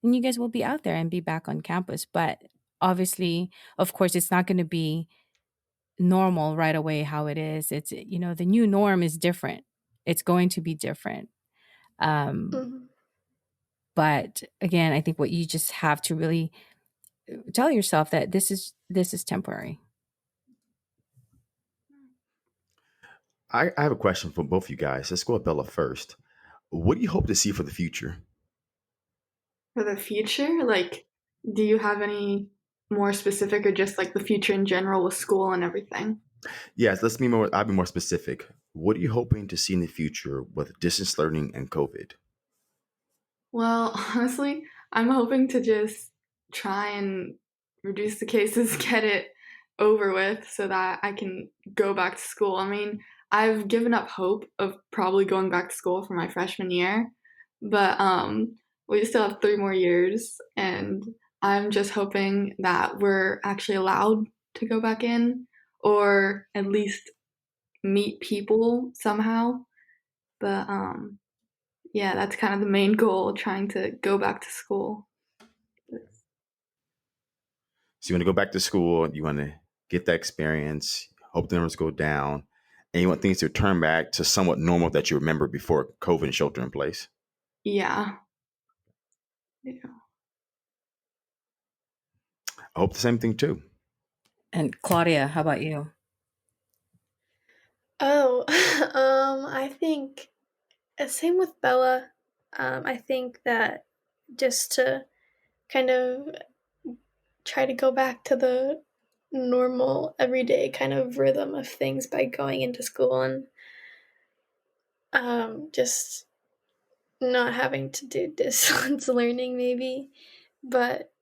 then you guys will be out there and be back on campus. But obviously, of course, it's not going to be normal right away how it is. It's, the new norm is different. It's going to be different. Um, Mhm. but again, I think what you just have to really tell yourself that this is temporary. I have a question for both you guys. Let's go with Bella first. What do you hope to see for the future? For the future, like, do you have any more specific or just like the future in general with school and everything? Yes, let's be more. I'll be more specific. What are you hoping to see in the future with distance learning and COVID? Well, honestly, I'm hoping to just try and reduce the cases, get it over with so that I can go back to school. I mean, I've given up hope of probably going back to school for my freshman year, but we still have 3 more years, and I'm just hoping that we're actually allowed to go back in or at least meet people somehow. But yeah, that's kind of the main goal, trying to go back to school. So you want to go back to school, you want to get that experience, hope the numbers go down, and you want things to return back to somewhat normal that you remember before COVID and shelter in place. Yeah. Yeah. I hope the same thing too. And Claudia, how about you? Oh, I think same with Bella. I think that just to kind of try to go back to the normal everyday kind of rhythm of things by going into school and just not having to do distance learning maybe. But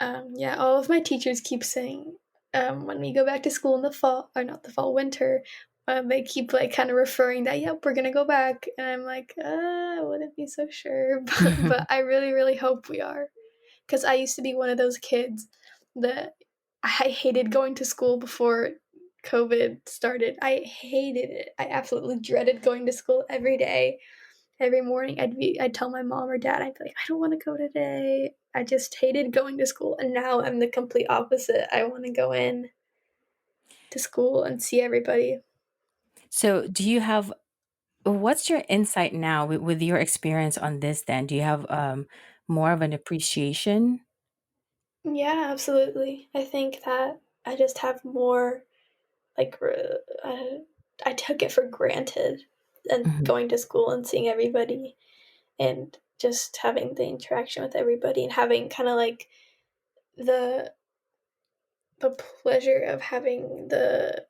yeah, all of my teachers keep saying when we go back to school in the fall, or not the fall, winter, they keep like kind of referring that, yep, we're gonna go back. And I'm like, I wouldn't be so sure, but I really, really hope we are. Because I used to be one of those kids that I hated going to school before COVID started. I hated it. I absolutely dreaded going to school every day. Every morning I'd tell my mom or dad, I'd be like, I don't want to go today. I just hated going to school. And now I'm the complete opposite. I want to go in to school and see everybody. So, what's your insight now with your experience on this then? Do you have more of an appreciation? Yeah, absolutely. I think that I just have more like I took it for granted and Mhm. going to school and seeing everybody and just having the interaction with everybody and having kind of like the the pleasure of having the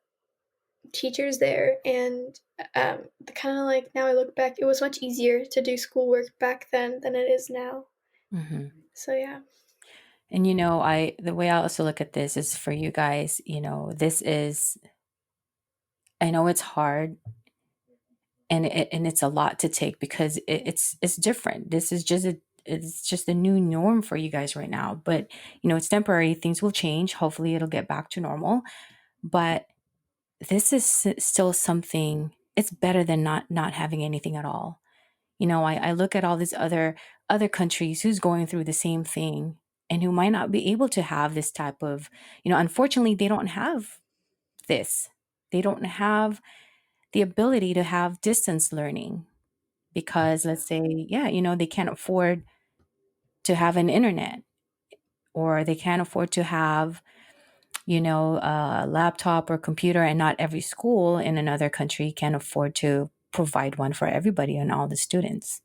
teachers there and the kind of like now I look back, it was much easier to do schoolwork back then than it is now. Mhm. So yeah. And the way I also look at this is for you guys, I know it's hard and it's a lot to take because it's different. It's just a new norm for you guys right now. But it's temporary. Things will change. Hopefully, it'll get back to normal. But this is still something. It's better than not having anything at all. I look at all these other countries who's going through the same thing and who might not be able to have this type of. Unfortunately, they don't have this. They don't have the ability to have distance learning because let's say, yeah, they can't afford to have an internet or they can't afford to have, a laptop or computer, and not every school in another country can afford to provide one for everybody and all the students.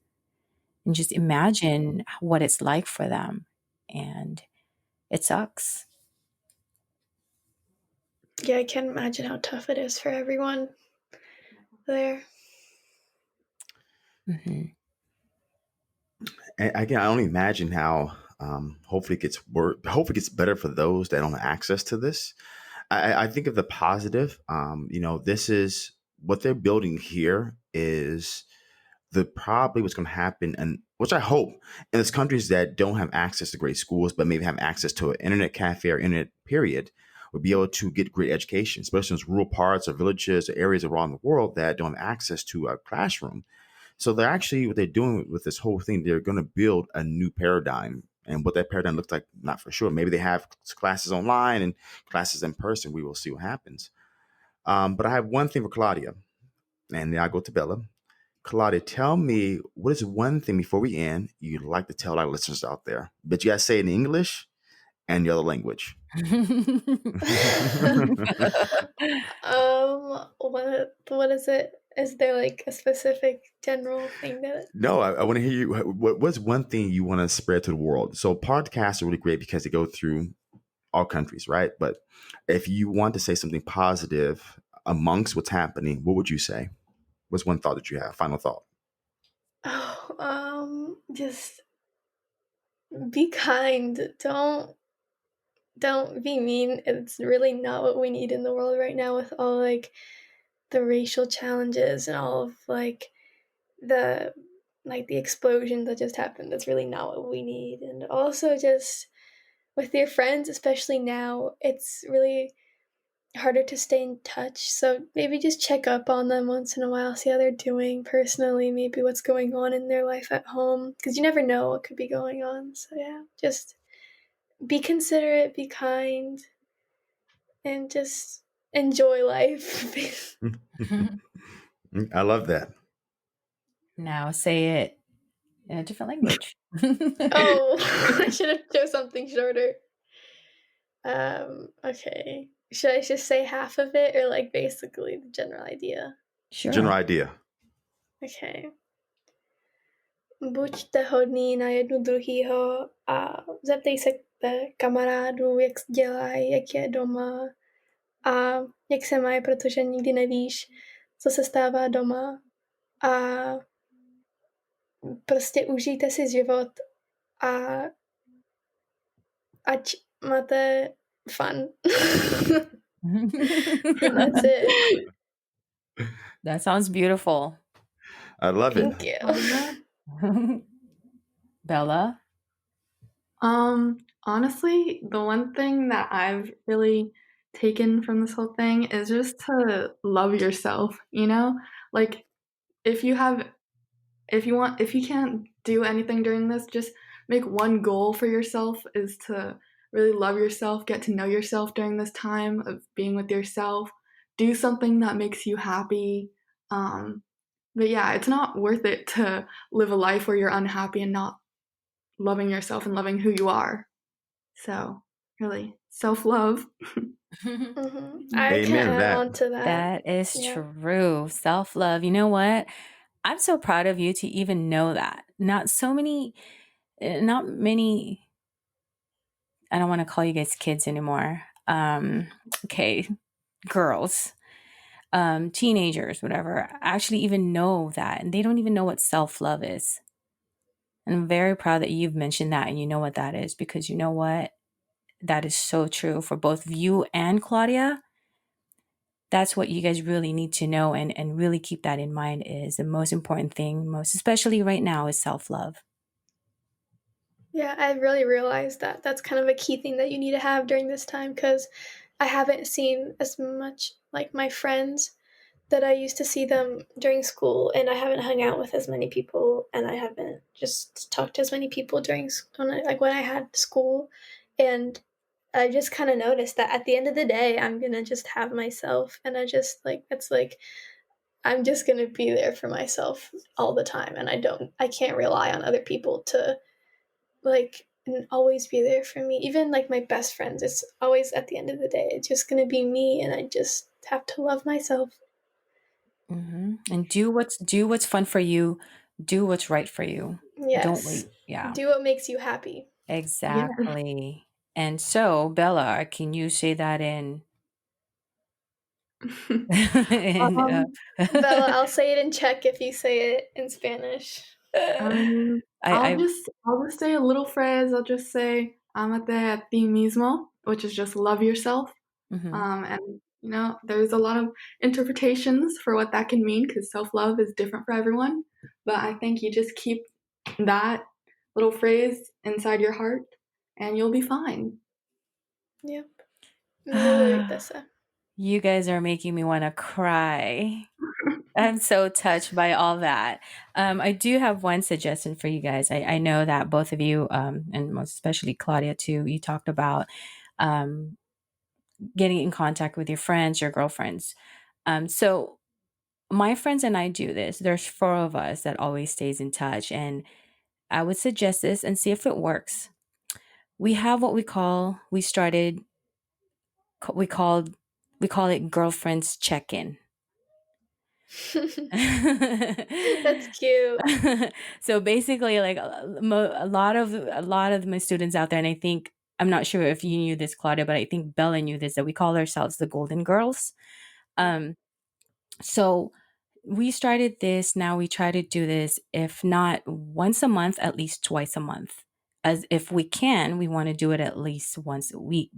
And just imagine what it's like for them. And it sucks. Yeah, I can't imagine how tough it is for everyone there. Hmm. And again, I only imagine how hopefully it gets hopefully it gets better for those that don't have access to this. I think of the positive. This is what they're building here is the probably what's going to happen, and which I hope in those countries that don't have access to great schools, but maybe have access to an internet cafe or internet period, will be able to get great education, especially in those rural parts or villages or areas around the world that don't have access to a classroom. So they're actually what they're doing with this whole thing. They're going to build a new paradigm, and what that paradigm looks like, not for sure. Maybe they have classes online and classes in person. We will see what happens. But I have one thing for Claudia, and then I'll go to Bella. Claudia, tell me what is one thing before we end you'd like to tell our listeners out there? But you got to say it in English and the other language. What is it? Is there like a specific general thing that No, I want to hear you. What's one thing you want to spread to the world? So podcasts are really great because they go through all countries, right? But if you want to say something positive amongst what's happening, what would you say? What's one thought that you have? Final thought. just be kind. Don't be mean. It's really not what we need in the world right now with all like the racial challenges and all of the the explosion that just happened. That's really not what we need. And also just with your friends, especially now, it's really harder to stay in touch. So maybe just check up on them once in a while, see how they're doing personally, maybe what's going on in their life at home, because you never know what could be going on. So yeah, just be considerate, be kind, and just enjoy life. I love that. Now say it in a different language. Oh, I should have chose something shorter. Okay. Should I just say half of it or like basically the general idea? Sure. General idea. Okay. Buďte hodní na jednu druhýho a zeptej se kamarádů, jak dělají, jak je doma a jak se mají, protože nikdy nevíš, co se stává doma. A prostě užijte si život a ať máte fun. That's it. That sounds beautiful. I love it. Thank you. Bella? Honestly, the one thing that I've really taken from this whole thing is just to love yourself, you know? Like if you can't do anything during this, just make one goal for yourself is to really love yourself, get to know yourself during this time of being with yourself, do something that makes you happy. But yeah, it's not worth it to live a life where you're unhappy and not loving yourself and loving who you are. So really, self-love. I Amen can to add that. on to that. That is Yeah. true. Self-love. You know what? I'm so proud of you to even know that. Not many, I don't want to call you guys kids anymore. Okay, girls, teenagers, whatever, actually even know that. And they don't even know what self-love is. And I'm very proud that you've mentioned that and you know what that is, because you know what? That is so true for both you and Claudia. That's what you guys really need to know and really keep that in mind is the most important thing, most especially right now, is self-love. Yeah, I really realized that that's kind of a key thing that you need to have during this time because I haven't seen as much like my friends that I used to see them during school, and I haven't hung out with as many people, and I haven't just talked to as many people during when I had school, and I just kind of noticed that at the end of the day, I'm gonna just have myself, and I just I'm just gonna be there for myself all the time, and I can't rely on other people to and always be there for me. Even like my best friends, it's always at the end of the day, it's just gonna be me, and I just have to love myself. And do what's fun for you. Do what's right for you. Yes. Don't wait. Yeah. Do what makes you happy. Exactly. And so, Bella, can you say that in? Bella, I'll say it in Czech if you say it in Spanish. I'll just say a little phrase. I'll just say "Amate a ti mismo," which is just love yourself. And there's a lot of interpretations for what that can mean because self-love is different for everyone. But I think you just keep that little phrase inside your heart, and you'll be fine. Yep. You guys are making me want to cry. I'm so touched by all that. I do have one suggestion for you guys. I know that both of you, and most especially Claudia too, you talked about getting in contact with your friends, your girlfriends. So my friends and I do this. There's 4 of us that always stays in touch, and I would suggest this and see if it works. We have what we call it girlfriends check-in. That's cute. So basically, like a lot of my students out there, and I'm not sure if you knew this, Claudia, but I think Bella knew this, that we call ourselves the Golden Girls. So we started this. Now we try to do this, if not once a month, at least twice a month. As if we can, we want to do it at least once a week.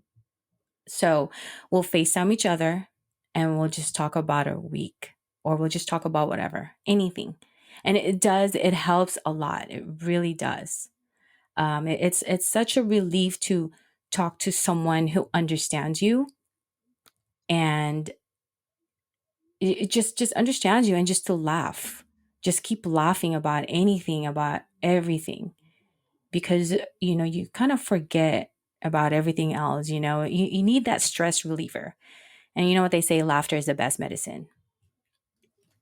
So we'll FaceTime each other and we'll just talk about our week, or we'll just talk about whatever, anything. And it helps a lot. It really does. It's such a relief to talk to someone who understands you and it just understands you, and just to laugh. Just keep laughing about anything, about everything. Because, you kind of forget about everything else. You need that stress reliever. And you know what they say, laughter is the best medicine.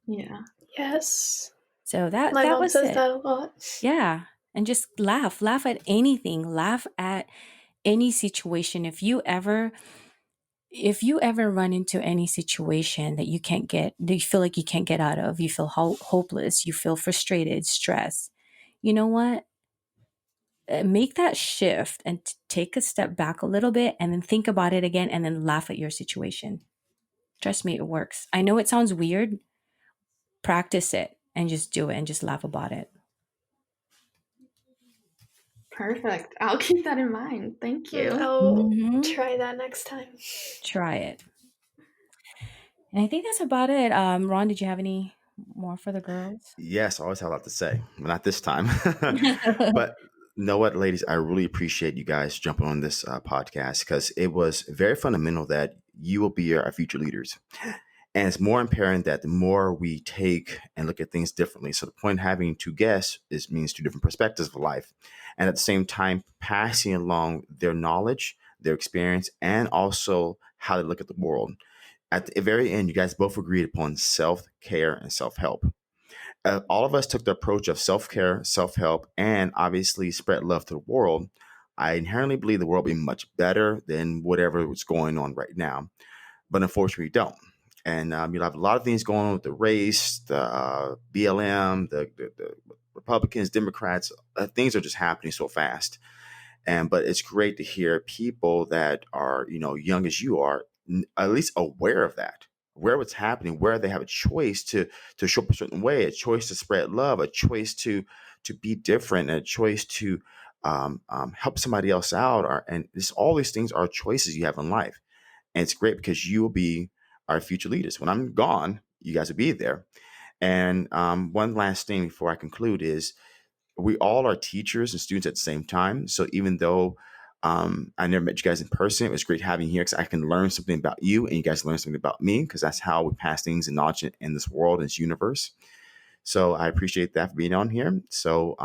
Yeah. Yes. So My that mom was says it. that a lot. Yeah. And just laugh at anything, laugh at any situation. If you ever run into any situation that you feel like you can't get out of, you feel hopeless, you feel frustrated, stressed, you know what? Make that shift and take a step back a little bit and then think about it again and then laugh at your situation. Trust me, it works. I know it sounds weird. Practice it and just do it and just laugh about it. Perfect. I'll keep that in mind. Thank you. I'll Mhm. try that next time. Try it. And I think that's about it. Ron, did you have any more for the girls? Yes, I always have a lot to say. Well, not this time. But you know what, ladies? I really appreciate you guys jumping on this podcast because it was very fundamental that you will be our future leaders. And it's more apparent that the more we take and look at things differently. So the point of having two guests is means two different perspectives of life. And at the same time, passing along their knowledge, their experience, and also how they look at the world. At the very end, you guys both agreed upon self-care and self-help. All of us took the approach of self-care, self-help, and obviously spread love to the world. I inherently believe the world will be much better than whatever is going on right now, but unfortunately, we don't. And you'll have a lot of things going on with the race, the BLM, the Republicans, Democrats. Things are just happening so fast. But it's great to hear people that are young as you are, at least aware of that, aware of what's happening, where they have a choice to show up a certain way, a choice to spread love, a choice to be different, a choice to help somebody else out, and all these things are choices you have in life. And it's great because you will be our future leaders. When I'm gone, you guys will be there. And one last thing before I conclude is we all are teachers and students at the same time. So even though I never met you guys in person, it was great having you here because I can learn something about you and you guys learn something about me because that's how we pass things and knowledge in this world, in this universe. So I appreciate that for being on here. So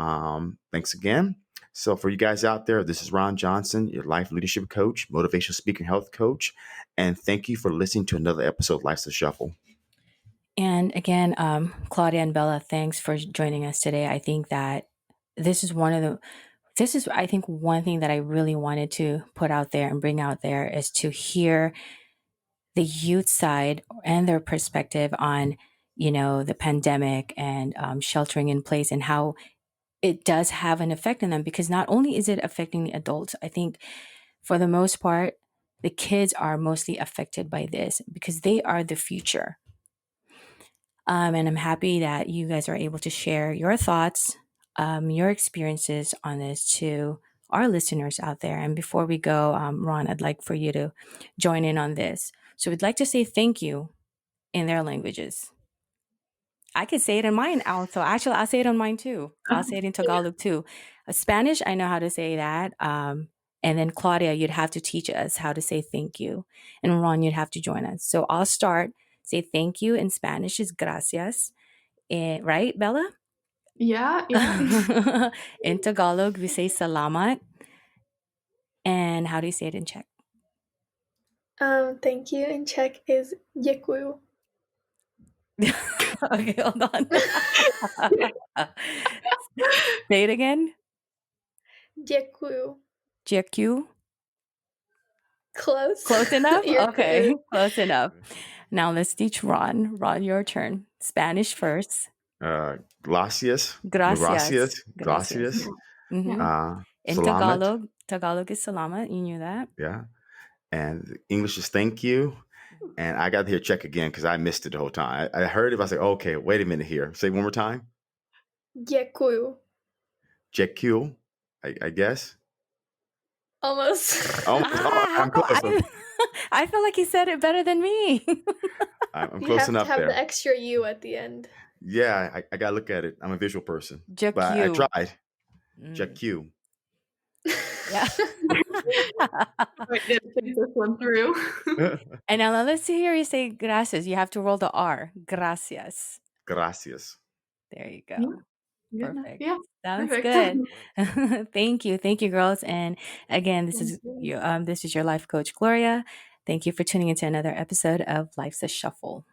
thanks again. So for you guys out there, this is Ron Johnson, your life leadership coach, motivational speaker, and health coach. And thank you for listening to another episode of Life's a Shuffle. And again, Claudia and Bella, thanks for joining us today. I think that this is I think one thing that I really wanted to put out there and bring out there is to hear the youth side and their perspective on, the pandemic and sheltering in place and how it does have an effect on them, because not only is it affecting the adults, I think for the most part, the kids are mostly affected by this because they are the future. And I'm happy that you guys are able to share your thoughts, your experiences on this to our listeners out there. And before we go, Ron, I'd like for you to join in on this. So we'd like to say thank you in their languages. I could say it in mine also. Actually, I'll say it on mine too. I'll say it in Tagalog too. Spanish, I know how to say that. And then Claudia, you'd have to teach us how to say thank you. And Ron, you'd have to join us. So I'll start. Say thank you in Spanish is gracias. Right, Bella? Yeah. In Tagalog, we say salamat. And how do you say it in Czech? Thank you in Czech is děkuju. Okay, hold on. Say it again. Děkuju. Děkuju. Close. Close enough? You're Okay, good. close enough. Now let's teach Ron. Ron, your turn. Spanish first. Gracias. Gracias. Gracias. Mhm. In Salamat. Tagalog is salamat. You knew that. Yeah. And English is thank you. And I got to hear Czech again because I missed it the whole time. I heard it. I was like, okay, wait a minute here. Say it one more time. Děkuju. Děkuju, I guess. Almost. Almost. I'm close. I feel like he said it better than me. I'm You close have enough to have there. the extra U at the end. Yeah, I got to look at it. I'm a visual person. But I Děkuju. tried. Děkuju. Yeah. I didn't think this one through. And now let's hear you say gracias. You have to roll the R. Gracias. Gracias. There you go. Yeah. Good enough. Perfect. Yeah, Sounds perfect. good. Thank you, girls. And again, Thank you. this is your life coach, Gloria. Thank you for tuning into another episode of Life's a Shuffle.